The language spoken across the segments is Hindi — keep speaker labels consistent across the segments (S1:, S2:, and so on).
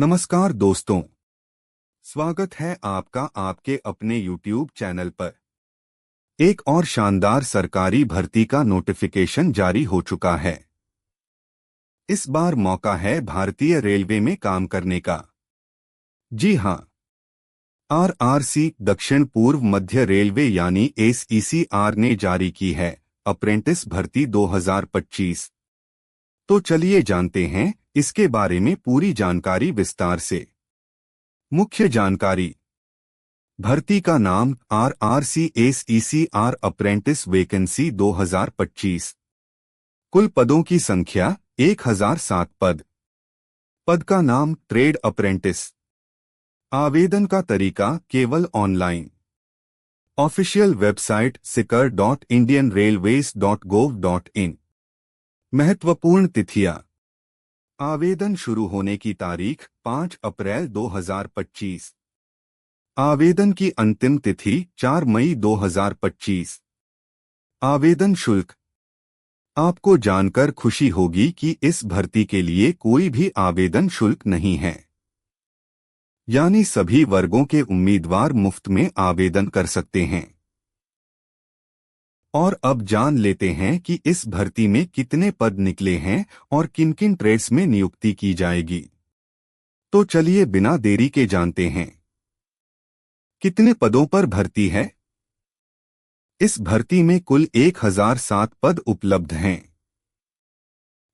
S1: नमस्कार दोस्तों, स्वागत है आपका आपके अपने YouTube चैनल पर। एक और शानदार सरकारी भर्ती का नोटिफिकेशन जारी हो चुका है। इस बार मौका है भारतीय रेलवे में काम करने का। जी हां, आरआरसी दक्षिण पूर्व मध्य रेलवे यानी एसईसीआर ने जारी की है अप्रेंटिस भर्ती 2025। तो चलिए जानते हैं इसके बारे में पूरी जानकारी विस्तार से। मुख्य जानकारी। भर्ती का नाम आरआरसीएसईसीआर अप्रेंटिस वैकेंसी 2025। कुल पदों की संख्या 1007 पद। पद का नाम ट्रेड अप्रेंटिस। आवेदन का तरीका केवल ऑनलाइन। Official website sikar.indianrailways.gov.in। महत्वपूर्ण तिथियां। आवेदन शुरू होने की तारीख 5 अप्रैल 2025। आवेदन की अंतिम तिथि 4 मई 2025। आवेदन शुल्क। आपको जानकर खुशी होगी कि इस भर्ती के लिए कोई भी आवेदन शुल्क नहीं है, यानी सभी वर्गों के उम्मीदवार मुफ्त में आवेदन कर सकते हैं। और अब जान लेते हैं कि इस भर्ती में कितने पद निकले हैं और किन किन ट्रेड्स में नियुक्ति की जाएगी। तो चलिए बिना देरी के जानते हैं कितने पदों पर भर्ती है। इस भर्ती में कुल 1007 पद उपलब्ध हैं,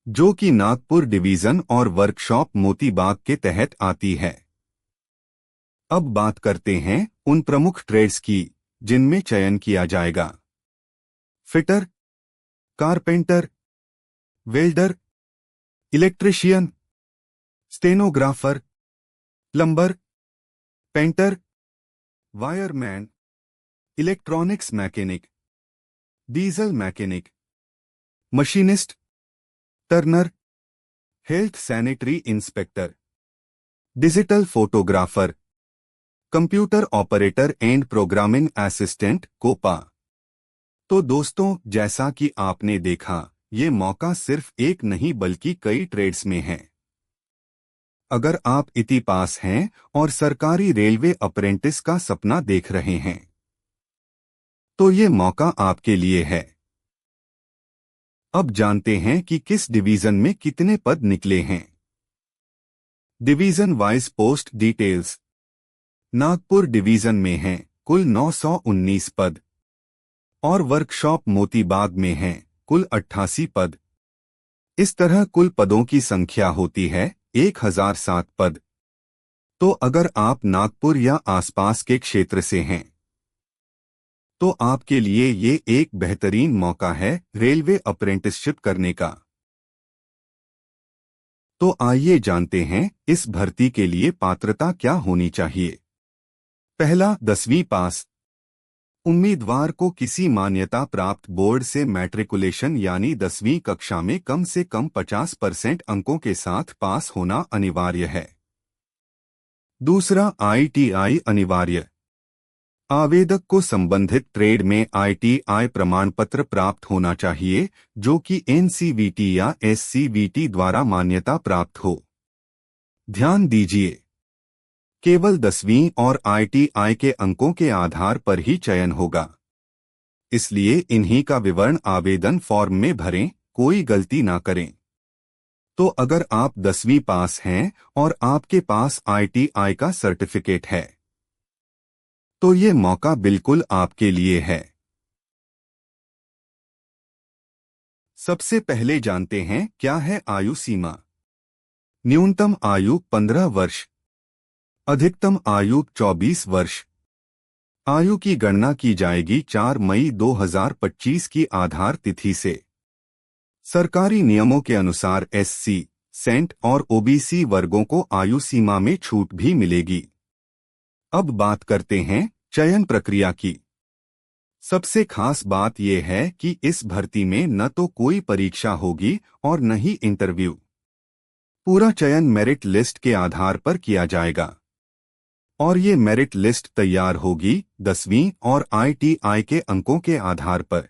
S1: जो कि नागपुर डिवीजन और वर्कशॉप मोतीबाग के तहत आती है। अब बात करते हैं उन प्रमुख ट्रेड्स की जिनमें चयन किया जाएगा। Fitter, carpenter, welder, electrician, stenographer, plumber, painter, wireman, electronics mechanic, diesel mechanic, machinist, turner, health sanitary inspector, digital photographer, computer operator and programming assistant COPA. तो दोस्तों, जैसा कि आपने देखा, ये मौका सिर्फ एक नहीं बल्कि कई ट्रेड्स में है। अगर आप इति पास हैं और सरकारी रेलवे अप्रेंटिस का सपना देख रहे हैं, तो ये मौका आपके लिए है। अब जानते हैं कि किस डिवीजन में कितने पद निकले हैं। Division wise post details. Nagpur division में हैं कुल 919 पद और वर्कशॉप मोतीबाग में हैं कुल 88 पद। इस तरह कुल पदों की संख्या होती है 1007 पद। तो अगर आप नागपुर या आसपास के क्षेत्र से हैं, तो आपके लिए ये एक बेहतरीन मौका है रेलवे अप्रेंटिसशिप करने का। तो आइए जानते हैं इस भर्ती के लिए पात्रता क्या होनी चाहिए। पहला, 10वीं पास। उम्मीदवार को किसी मान्यता प्राप्त बोर्ड से मैट्रिकुलेशन यानी 10वीं कक्षा में कम से कम 50% अंकों के साथ पास होना अनिवार्य है। दूसरा, आईटीआई अनिवार्य। आवेदक को संबंधित ट्रेड में आईटीआई प्रमाण पत्र प्राप्त होना चाहिए, जो कि एनसीवीटी या एससीवीटी द्वारा मान्यता प्राप्त हो। ध्यान दीजिए, केवल 10वीं और आईटीआई के अंकों के आधार पर ही चयन होगा, इसलिए इन्हीं का विवरण आवेदन फॉर्म में भरें, कोई गलती ना करें। तो अगर आप 10वीं पास हैं और आपके पास आईटीआई का सर्टिफिकेट है, तो ये मौका बिल्कुल आपके लिए है। सबसे पहले जानते हैं क्या है आयु सीमा। न्यूनतम आयु 15 वर्ष, अधिकतम आयु 24 वर्ष। आयु की गणना की जाएगी 4 मई 2025 की आधार तिथि से। सरकारी नियमों के अनुसार एससी, सेंट और ओबीसी वर्गों को आयु सीमा में छूट भी मिलेगी। अब बात करते हैं चयन प्रक्रिया की। सबसे खास बात यह है कि इस भर्ती में न तो कोई परीक्षा होगी और न ही इंटरव्यू। पूरा चयन मेरिट लिस्ट के आधार पर किया जाएगा और ये मेरिट लिस्ट तैयार होगी 10वीं और आईटीआई के अंकों के आधार पर।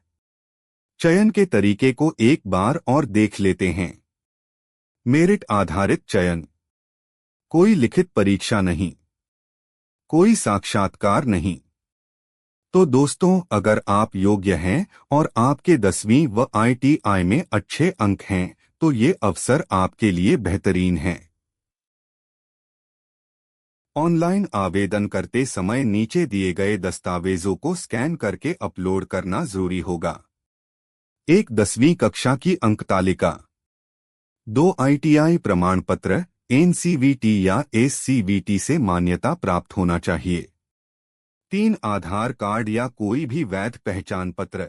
S1: चयन के तरीके को एक बार और देख लेते हैं। मेरिट आधारित चयन। कोई लिखित परीक्षा नहीं, कोई साक्षात्कार नहीं। तो दोस्तों, अगर आप योग्य हैं और आपके 10वीं व ITI में अच्छे अंक हैं, तो ये अवसर आपके लिए बेहतरीन है। ऑनलाइन आवेदन करते समय नीचे दिए गए दस्तावेजों को स्कैन करके अपलोड करना जरूरी होगा। 10वीं कक्षा की अंक तालिका, 2 ITI प्रमाण पत्र, NCVT या SCVT से मान्यता प्राप्त होना चाहिए। 3 आधार कार्ड या कोई भी वैध पहचान पत्र।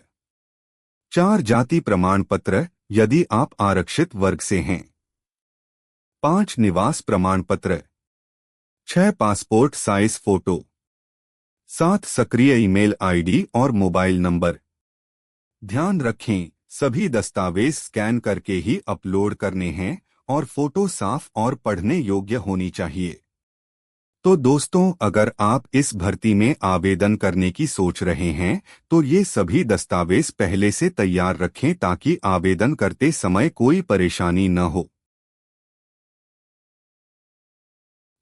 S1: 4 जाति प्रमाण पत्र यदि आप आरक्षित वर्ग से हैं। 5 निवास प्रमाण पत्र। 6 पासपोर्ट साइज फोटो। 7 सक्रिय ईमेल ID और मोबाइल नंबर। ध्यान रखें, सभी दस्तावेज स्कैन करके ही अपलोड करने हैं और फोटो साफ और पढ़ने योग्य होनी चाहिए। तो दोस्तों, अगर आप इस भर्ती में आवेदन करने की सोच रहे हैं, तो ये सभी दस्तावेज पहले से तैयार रखें ताकि आवेदन करते समय कोई परेशानी न हो।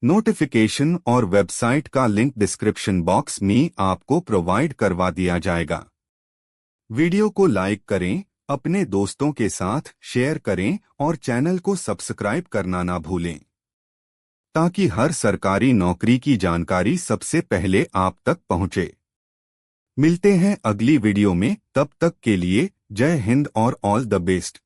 S1: नोटिफिकेशन और वेबसाइट का लिंक डिस्क्रिप्शन बॉक्स में आपको प्रोवाइड करवा दिया जाएगा। वीडियो को लाइक करें, अपने दोस्तों के साथ शेयर करें और चैनल को सब्सक्राइब करना ना भूलें, ताकि हर सरकारी नौकरी की जानकारी सबसे पहले आप तक पहुंचे। मिलते हैं अगली वीडियो में, तब तक के लिए जय हिंद और ऑल द बेस्ट।